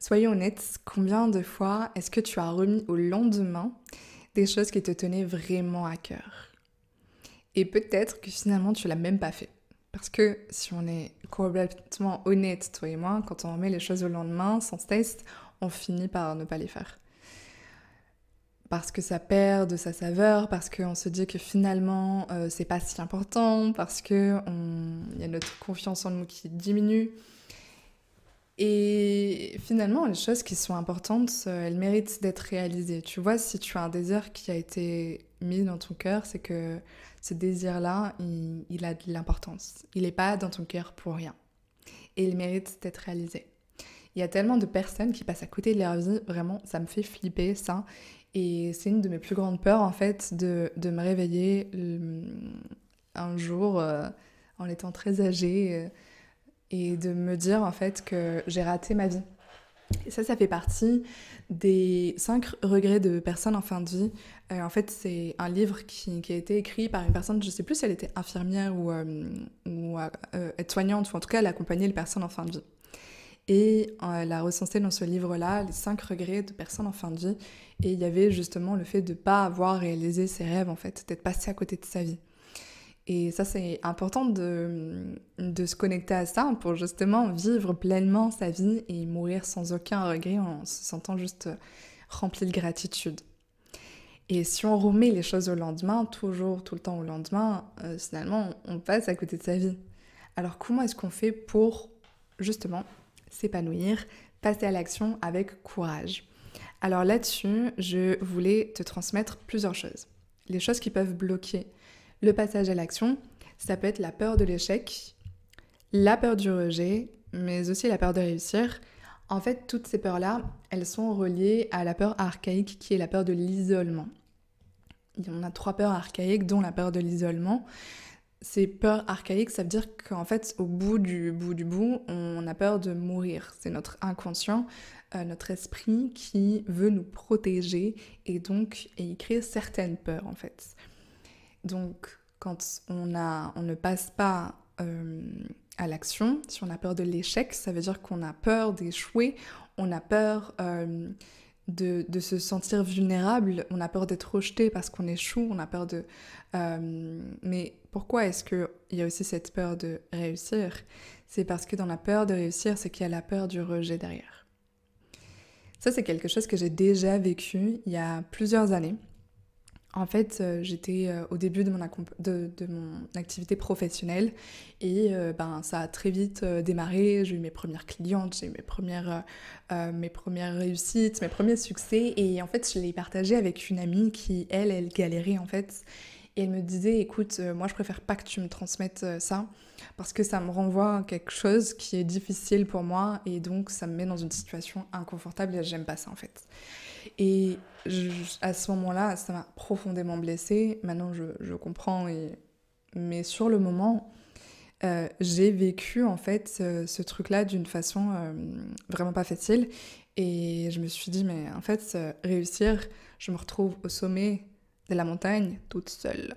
Soyons honnêtes, combien de fois est-ce que tu as remis au lendemain des choses qui te tenaient vraiment à cœur? Et peut-être que finalement tu l'as même pas fait. Parce que si on est complètement honnête, toi et moi, quand on remet les choses au lendemain, sans test, on finit par ne pas les faire. Parce que ça perd de sa saveur, parce qu'on se dit que finalement c'est pas si important, parce que y a notre confiance en nous qui diminue. Et finalement, les choses qui sont importantes, elles méritent d'être réalisées. Tu vois, si tu as un désir qui a été mis dans ton cœur, c'est que ce désir-là, il a de l'importance. Il n'est pas dans ton cœur pour rien. Et il mérite d'être réalisé. Il y a tellement de personnes qui passent à côté de leur vie, vraiment, ça me fait flipper, ça. Et c'est une de mes plus grandes peurs, en fait, de me réveiller un jour en étant très âgée et de me dire en fait que j'ai raté ma vie. Et ça fait partie des 5 regrets de personnes en fin de vie. En fait, c'est un livre qui a été écrit par une personne, je ne sais plus si elle était infirmière ou aide-soignante, ou en tout cas elle accompagnait les personnes en fin de vie. Et elle a recensé dans ce livre-là les 5 regrets de personnes en fin de vie. Et il y avait justement le fait de ne pas avoir réalisé ses rêves, en fait, d'être passé à côté de sa vie. Et ça, c'est important de se connecter à ça pour justement vivre pleinement sa vie et mourir sans aucun regret en se sentant juste rempli de gratitude. Et si on remet les choses au lendemain, toujours, tout le temps au lendemain, finalement, on passe à côté de sa vie. Alors comment est-ce qu'on fait pour justement s'épanouir, passer à l'action avec courage? Alors là-dessus, je voulais te transmettre plusieurs choses. Les choses qui peuvent bloquer le passage à l'action, ça peut être la peur de l'échec, la peur du rejet, mais aussi la peur de réussir. En fait, toutes ces peurs-là, elles sont reliées à la peur archaïque qui est la peur de l'isolement. On a 3 peurs archaïques, dont la peur de l'isolement. Ces peurs archaïques, ça veut dire qu'en fait, au bout du bout, on a peur de mourir. C'est notre inconscient, notre esprit qui veut nous protéger et donc il crée certaines peurs en fait. Donc, quand on ne passe pas à l'action, si on a peur de l'échec, ça veut dire qu'on a peur d'échouer, on a peur de se sentir vulnérable, on a peur d'être rejeté parce qu'on échoue, on a peur de... mais pourquoi est-ce qu'il y a aussi cette peur de réussir? C'est parce que dans la peur de réussir, c'est qu'il y a la peur du rejet derrière. Ça, c'est quelque chose que j'ai déjà vécu il y a plusieurs années. En fait, j'étais au début de mon activité professionnelle et ça a très vite démarré. J'ai eu mes premières clientes, j'ai eu mes premières réussites, mes premiers succès. Et en fait, je l'ai partagé avec une amie qui, elle galérait en fait. Et elle me disait, écoute, moi je préfère pas que tu me transmettes ça parce que ça me renvoie à quelque chose qui est difficile pour moi et donc ça me met dans une situation inconfortable et j'aime pas ça en fait. Et à ce moment-là, ça m'a profondément blessée. Maintenant, je comprends. Mais sur le moment, j'ai vécu en fait ce truc-là d'une façon vraiment pas facile. Et je me suis dit, mais en fait, réussir, je me retrouve au sommet de la montagne toute seule.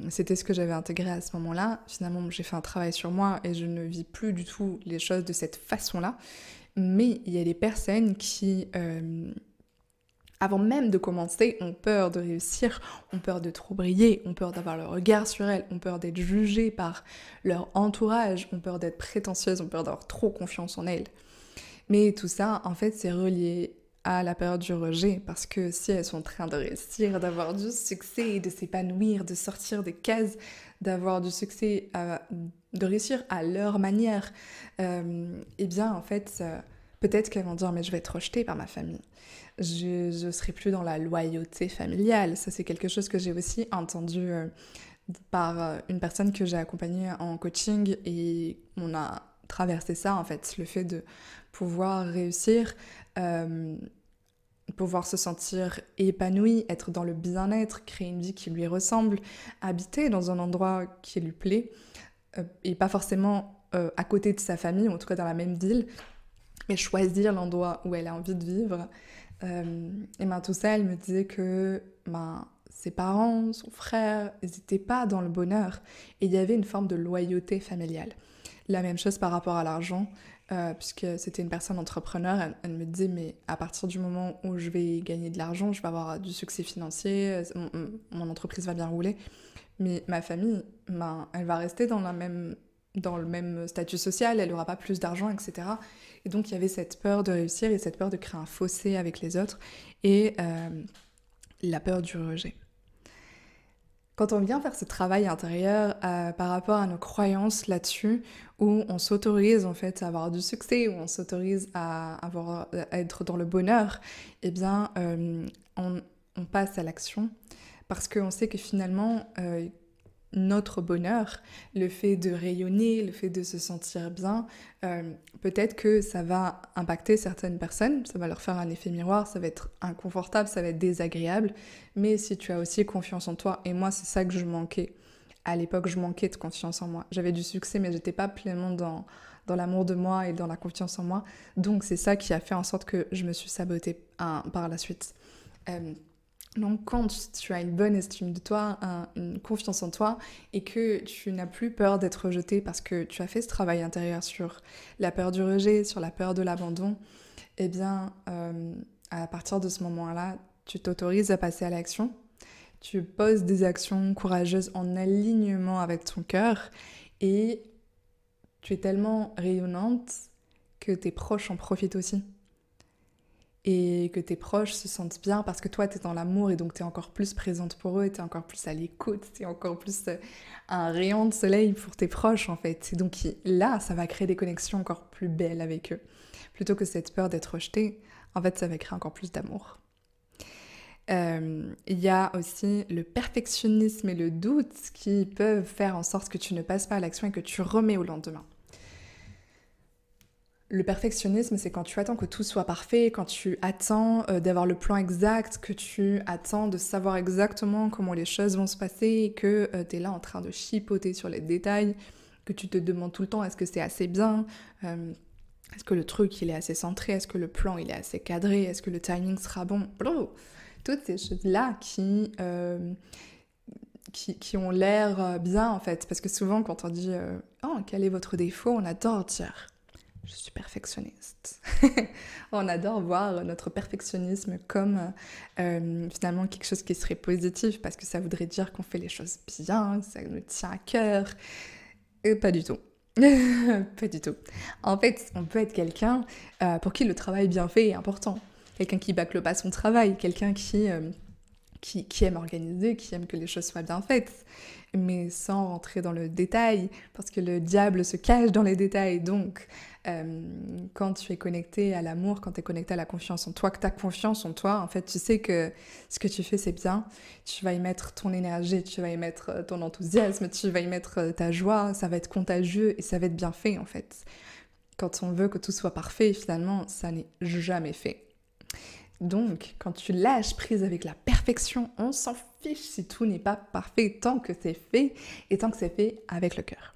C'était ce que j'avais intégré à ce moment-là. Finalement, j'ai fait un travail sur moi et je ne vis plus du tout les choses de cette façon-là. Mais il y a des personnes qui, avant même de commencer, ont peur de réussir, ont peur de trop briller, ont peur d'avoir le regard sur elles, ont peur d'être jugées par leur entourage, ont peur d'être prétentieuses, ont peur d'avoir trop confiance en elles. Mais tout ça, en fait, c'est relié à la peur du rejet, parce que si elles sont en train de réussir, d'avoir du succès, de s'épanouir, de sortir des cases, d'avoir du succès, de réussir à leur manière, eh bien, en fait, peut-être qu'elles vont dire « mais je vais être rejetée par ma famille ». Je serai plus dans la loyauté familiale. Ça, c'est quelque chose que j'ai aussi entendu par une personne que j'ai accompagnée en coaching et on a traversé ça, en fait, le fait de pouvoir réussir, pouvoir se sentir épanoui, être dans le bien-être, créer une vie qui lui ressemble, habiter dans un endroit qui lui plaît et pas forcément à côté de sa famille, ou en tout cas dans la même ville, mais choisir l'endroit où elle a envie de vivre. Et tout ça, elle me disait que ses parents, son frère, ils n'étaient pas dans le bonheur. Et il y avait une forme de loyauté familiale. La même chose par rapport à l'argent. puisque c'était une personne entrepreneur. Elle me disait, mais à partir du moment où je vais gagner de l'argent, je vais avoir du succès financier, mon entreprise va bien rouler. Mais ma famille, ben, elle va rester dans le même statut social, elle n'aura pas plus d'argent, etc. Et donc il y avait cette peur de réussir et cette peur de créer un fossé avec les autres et la peur du rejet. Quand on vient faire ce travail intérieur par rapport à nos croyances là-dessus, où on s'autorise en fait à avoir du succès, où on s'autorise à être dans le bonheur, eh bien on passe à l'action parce qu'on sait que finalement notre bonheur, le fait de rayonner, le fait de se sentir bien, peut-être que ça va impacter certaines personnes, ça va leur faire un effet miroir, ça va être inconfortable, ça va être désagréable, mais si tu as aussi confiance en toi, et moi c'est ça que je manquais, à l'époque je manquais de confiance en moi, j'avais du succès mais j'étais pas pleinement dans l'amour de moi et dans la confiance en moi, donc c'est ça qui a fait en sorte que je me suis sabotée par la suite. Donc quand tu as une bonne estime de toi, une confiance en toi et que tu n'as plus peur d'être rejeté parce que tu as fait ce travail intérieur sur la peur du rejet, sur la peur de l'abandon, eh bien à partir de ce moment-là, tu t'autorises à passer à l'action, tu poses des actions courageuses en alignement avec ton cœur et tu es tellement rayonnante que tes proches en profitent aussi. Et que tes proches se sentent bien parce que toi, t'es dans l'amour et donc t'es encore plus présente pour eux, t'es encore plus à l'écoute, t'es encore plus un rayon de soleil pour tes proches en fait. Et donc là, ça va créer des connexions encore plus belles avec eux. Plutôt que cette peur d'être rejeté, en fait, ça va créer encore plus d'amour. Il y a aussi le perfectionnisme et le doute qui peuvent faire en sorte que tu ne passes pas à l'action et que tu remets au lendemain. Le perfectionnisme, c'est quand tu attends que tout soit parfait, quand tu attends d'avoir le plan exact, que tu attends de savoir exactement comment les choses vont se passer et que tu es là en train de chipoter sur les détails, que tu te demandes tout le temps est-ce que c'est assez bien, est-ce que le truc il est assez centré, est-ce que le plan il est assez cadré, est-ce que le timing sera bon. Toutes ces choses-là qui ont l'air bien en fait, parce que souvent quand on dit oh quel est votre défaut, on adore dire je suis perfectionniste. On adore voir notre perfectionnisme comme finalement quelque chose qui serait positif parce que ça voudrait dire qu'on fait les choses bien, que ça nous tient à cœur. Et pas du tout. Pas du tout. En fait, on peut être quelqu'un pour qui le travail bien fait est important. Quelqu'un qui bâcle pas son travail, quelqu'un qui aime organiser, qui aime que les choses soient bien faites, mais sans rentrer dans le détail, parce que le diable se cache dans les détails. Donc, quand tu es connecté à l'amour, quand tu es connecté à la confiance en toi, que tu as confiance en toi, en fait, tu sais que ce que tu fais, c'est bien. Tu vas y mettre ton énergie, tu vas y mettre ton enthousiasme, tu vas y mettre ta joie, ça va être contagieux et ça va être bien fait, en fait. Quand on veut que tout soit parfait, finalement, ça n'est jamais fait. Donc, quand tu lâches prise avec la perfection, on s'en fiche si tout n'est pas parfait tant que c'est fait et tant que c'est fait avec le cœur.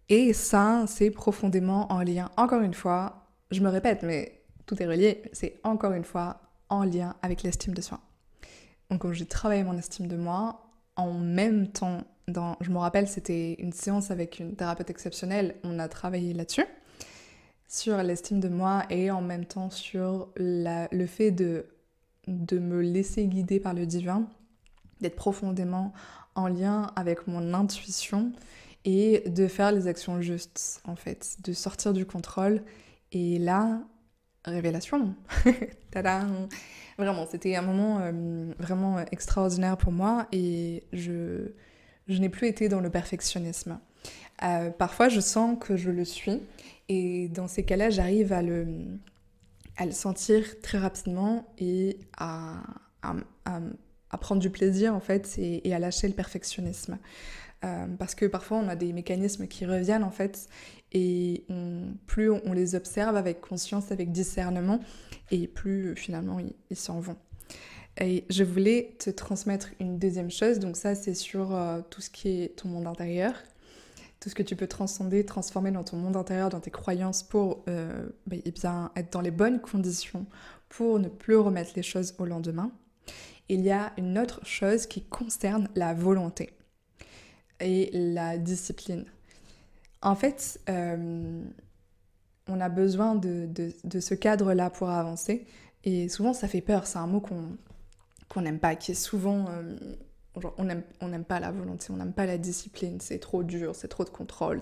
Et ça, c'est profondément en lien, encore une fois, je me répète, mais tout est relié, c'est encore une fois en lien avec l'estime de soi. Donc quand j'ai travaillé mon estime de moi, en même temps, je me rappelle, c'était une séance avec une thérapeute exceptionnelle, on a travaillé là-dessus, sur l'estime de moi et en même temps sur le fait de me laisser guider par le divin, d'être profondément en lien avec mon intuition et de faire les actions justes, en fait, de sortir du contrôle. Et là, révélation. Tadam. Vraiment, c'était un moment vraiment extraordinaire pour moi et je n'ai plus été dans le perfectionnisme. Parfois, je sens que je le suis et dans ces cas-là, j'arrive à le sentir très rapidement et à prendre du plaisir en fait et à lâcher le perfectionnisme. Parce que parfois on a des mécanismes qui reviennent en fait et plus on les observe avec conscience, avec discernement et plus finalement ils s'en vont. Et je voulais te transmettre une deuxième chose, donc ça c'est sur tout ce qui est ton monde intérieur, tout ce que tu peux transformer dans ton monde intérieur, dans tes croyances pour eh bien, être dans les bonnes conditions pour ne plus remettre les choses au lendemain. Il y a une autre chose qui concerne la volonté et la discipline. En fait, on a besoin de ce cadre-là pour avancer. Et souvent, ça fait peur. C'est un mot qu'on n'aime pas, qui est souvent... genre, on n'aime pas la volonté, on n'aime pas la discipline. C'est trop dur, c'est trop de contrôle.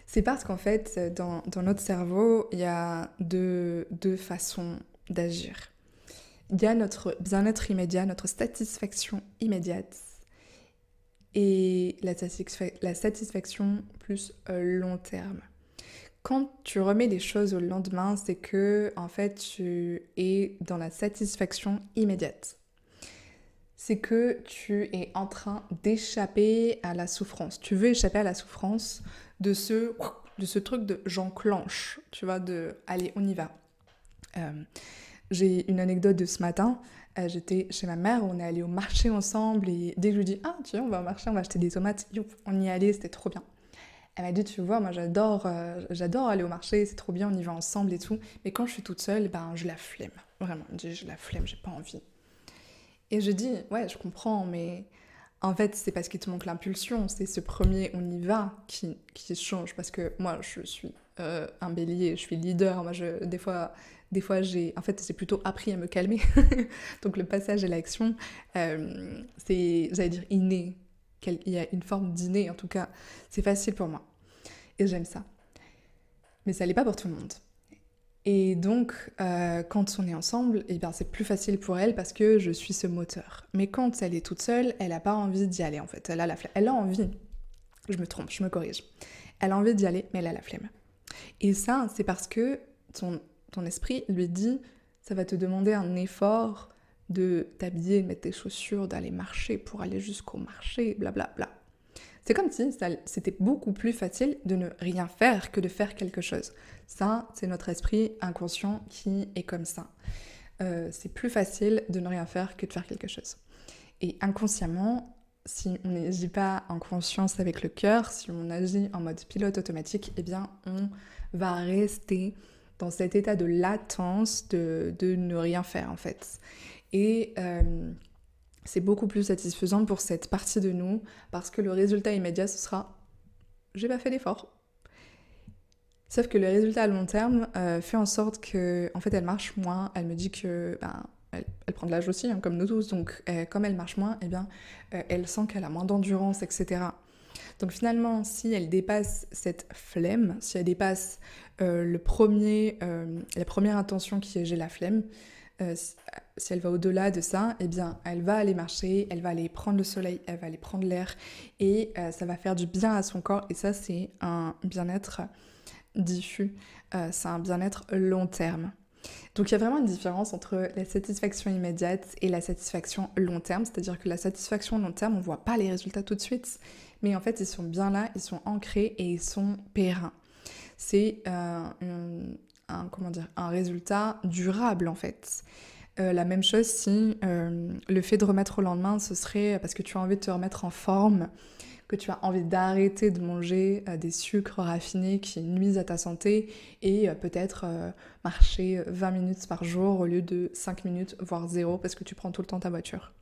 C'est parce qu'en fait, dans notre cerveau, il y a deux façons d'agir. Il y a notre bien-être immédiat, notre satisfaction immédiate et la satisfaction plus long terme. Quand tu remets les choses au lendemain, c'est que en fait tu es dans la satisfaction immédiate. C'est que tu es en train d'échapper à la souffrance. Tu veux échapper à la souffrance de ce truc de j'enclenche, tu vois, de allez, on y va. J'ai une anecdote de ce matin. J'étais chez ma mère, on est allé au marché ensemble et dès que je lui dis ah tiens on va au marché, on va acheter des tomates, youp, on y est allé, c'était trop bien. Elle m'a dit tu vois moi j'adore aller au marché, c'est trop bien, on y va ensemble et tout, mais quand je suis toute seule, ben je la flemme, vraiment, je la flemme, j'ai pas envie. Et je dis ouais je comprends, mais en fait c'est parce qu'il te manque l'impulsion, c'est ce premier on y va qui change, parce que moi je suis un bélier, je suis leader, moi des fois, j'ai plutôt appris à me calmer. Donc le passage à l'action, c'est, j'allais dire, inné. Il y a une forme d'inné, en tout cas. C'est facile pour moi. Et j'aime ça. Mais ça l'est pas pour tout le monde. Et donc, quand on est ensemble, eh bien, c'est plus facile pour elle parce que je suis ce moteur. Mais quand elle est toute seule, elle n'a pas envie d'y aller, en fait. Elle a envie. Je me trompe, je me corrige. Elle a envie d'y aller, mais elle a la flemme. Et ça, c'est parce que ton esprit lui dit ça va te demander un effort de t'habiller, de mettre tes chaussures, d'aller marcher pour aller jusqu'au marché, blablabla. C'est comme si c'était beaucoup plus facile de ne rien faire que de faire quelque chose. Ça, c'est notre esprit inconscient qui est comme ça. C'est plus facile de ne rien faire que de faire quelque chose. Et inconsciemment, si on n'agit pas en conscience avec le cœur, si on agit en mode pilote automatique, eh bien, on va rester dans cet état de latence de ne rien faire en fait. Et c'est beaucoup plus satisfaisant pour cette partie de nous parce que le résultat immédiat ce sera j'ai pas fait d'effort. Sauf que le résultat à long terme fait en sorte que en fait elle marche moins. Elle me dit que elle prend de l'âge aussi hein, comme nous tous, donc comme elle marche moins, eh bien elle sent qu'elle a moins d'endurance, etc. Donc finalement, si elle dépasse cette flemme, si elle dépasse la première intention qui est j'ai la flemme, si elle va au-delà de ça, eh bien elle va aller marcher, elle va aller prendre le soleil, elle va aller prendre l'air et ça va faire du bien à son corps et ça c'est un bien-être diffus, c'est un bien-être long terme. Donc il y a vraiment une différence entre la satisfaction immédiate et la satisfaction long terme, c'est-à-dire que la satisfaction long terme, on ne voit pas les résultats tout de suite, mais en fait ils sont bien là, ils sont ancrés et ils sont pérennes. C'est un résultat durable en fait. La même chose si le fait de remettre au lendemain, ce serait parce que tu as envie de te remettre en forme, que tu as envie d'arrêter de manger des sucres raffinés qui nuisent à ta santé et peut-être marcher 20 minutes par jour au lieu de 5 minutes, voire 0 parce que tu prends tout le temps ta voiture.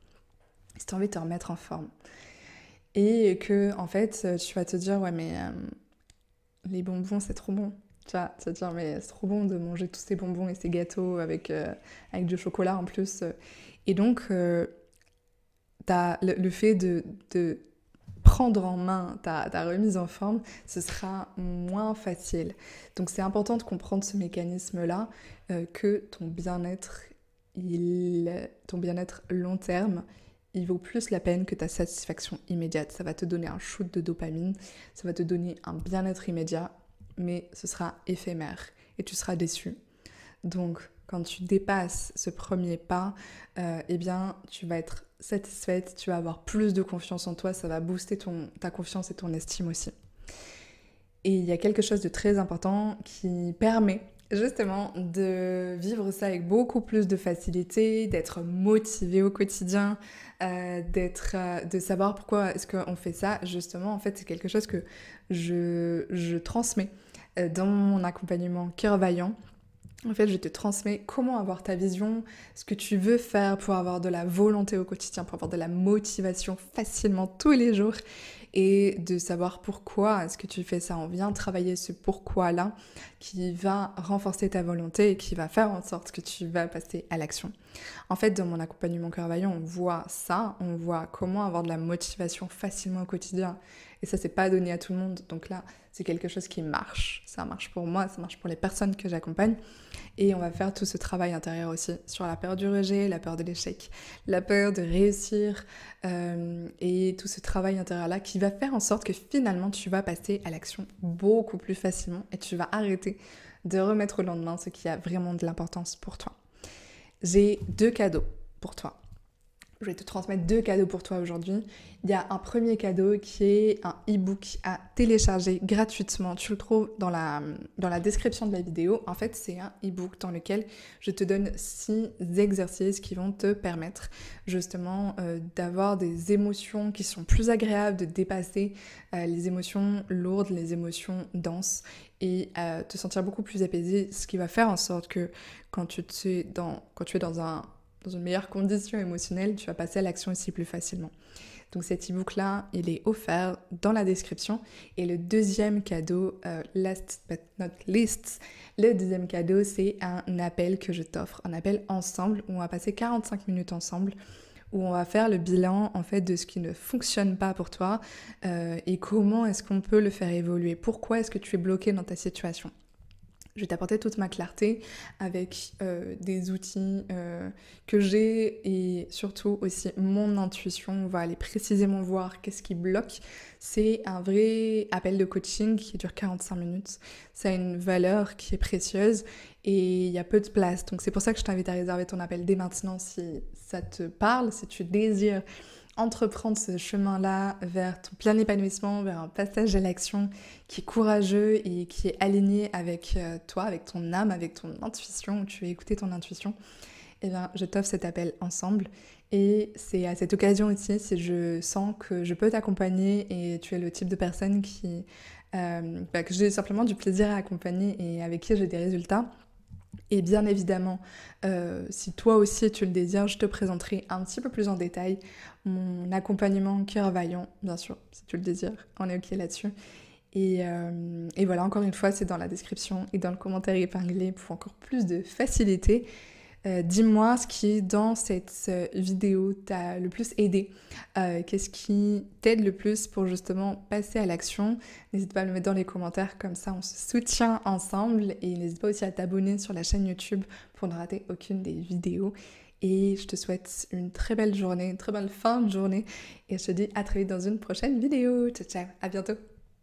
Si tu as envie de te remettre en forme. Et que, en fait, tu vas te dire, ouais, mais les bonbons, c'est trop bon. Tu vas te dire, mais c'est trop bon de manger tous ces bonbons et ces gâteaux avec du chocolat en plus. Et donc, t'as le fait de prendre en main ta remise en forme, ce sera moins facile. Donc c'est important de comprendre ce mécanisme-là, que ton bien-être long terme, il vaut plus la peine que ta satisfaction immédiate. Ça va te donner un shoot de dopamine, ça va te donner un bien-être immédiat, mais ce sera éphémère et tu seras déçu. Donc quand tu dépasses ce premier pas, eh bien tu vas être satisfaite, tu vas avoir plus de confiance en toi, ça va booster ta confiance et ton estime aussi. Et il y a quelque chose de très important qui permet justement de vivre ça avec beaucoup plus de facilité, d'être motivé au quotidien, de savoir pourquoi est-ce qu'on fait ça. Justement, en fait, c'est quelque chose que je transmets dans mon accompagnement Cœur Vaillant. En fait, je te transmets comment avoir ta vision, ce que tu veux faire pour avoir de la volonté au quotidien, pour avoir de la motivation facilement tous les jours et de savoir pourquoi est-ce que tu fais ça. On vient travailler ce pourquoi-là qui va renforcer ta volonté et qui va faire en sorte que tu vas passer à l'action. En fait, dans mon accompagnement Cœur Vaillant, on voit ça, on voit comment avoir de la motivation facilement au quotidien. Et ça, c'est pas donné à tout le monde. Donc là, c'est quelque chose qui marche. Ça marche pour moi, ça marche pour les personnes que j'accompagne. Et on va faire tout ce travail intérieur aussi sur la peur du rejet, la peur de l'échec, la peur de réussir et tout ce travail intérieur-là qui va faire en sorte que finalement, tu vas passer à l'action beaucoup plus facilement et tu vas arrêter de remettre au lendemain ce qui a vraiment de l'importance pour toi. J'ai 2 cadeaux pour toi. Je vais te transmettre 2 cadeaux pour toi aujourd'hui. Il y a un premier cadeau qui est un e-book à télécharger gratuitement. Tu le trouves dans la description de la vidéo. En fait, c'est un e-book dans lequel je te donne 6 exercices qui vont te permettre justement d'avoir des émotions qui sont plus agréables, de dépasser les émotions lourdes, les émotions denses et te sentir beaucoup plus apaisé, ce qui va faire en sorte que quand tu es dans une meilleure condition émotionnelle, tu vas passer à l'action aussi plus facilement. Donc cet e-book-là, il est offert dans la description. Et le deuxième cadeau, last but not least, le deuxième cadeau, c'est un appel que je t'offre, un appel ensemble où on va passer 45 minutes ensemble, où on va faire le bilan en fait de ce qui ne fonctionne pas pour toi et comment est-ce qu'on peut le faire évoluer. Pourquoi est-ce que tu es bloqué dans ta situation ? Je vais t'apporter toute ma clarté avec des outils que j'ai et surtout aussi mon intuition. On va aller précisément voir qu'est-ce qui bloque. C'est un vrai appel de coaching qui dure 45 minutes. Ça a une valeur qui est précieuse et il y a peu de place. Donc c'est pour ça que je t'invite à réserver ton appel dès maintenant si ça te parle, si tu désires entreprendre ce chemin-là vers ton plein épanouissement, vers un passage à l'action qui est courageux et qui est aligné avec toi, avec ton âme, avec ton intuition, où tu vas écouter ton intuition, eh bien, je t'offre cet appel ensemble. Et c'est à cette occasion aussi, si je sens que je peux t'accompagner et tu es le type de personne que j'ai simplement du plaisir à accompagner et avec qui j'ai des résultats. Et bien évidemment, si toi aussi tu le désires, je te présenterai un petit peu plus en détail mon accompagnement Cœur Vaillant, bien sûr, si tu le désires, on est ok là-dessus. Et voilà, encore une fois, c'est dans la description et dans le commentaire épinglé pour encore plus de facilité. Dis-moi ce qui, dans cette vidéo, t'a le plus aidé. Qu'est-ce qui t'aide le plus pour justement passer à l'action. N'hésite pas à le mettre dans les commentaires, comme ça on se soutient ensemble. Et n'hésite pas aussi à t'abonner sur la chaîne YouTube pour ne rater aucune des vidéos. Et je te souhaite une très belle journée, une très belle fin de journée. Et je te dis à très vite dans une prochaine vidéo. Ciao, ciao, à bientôt.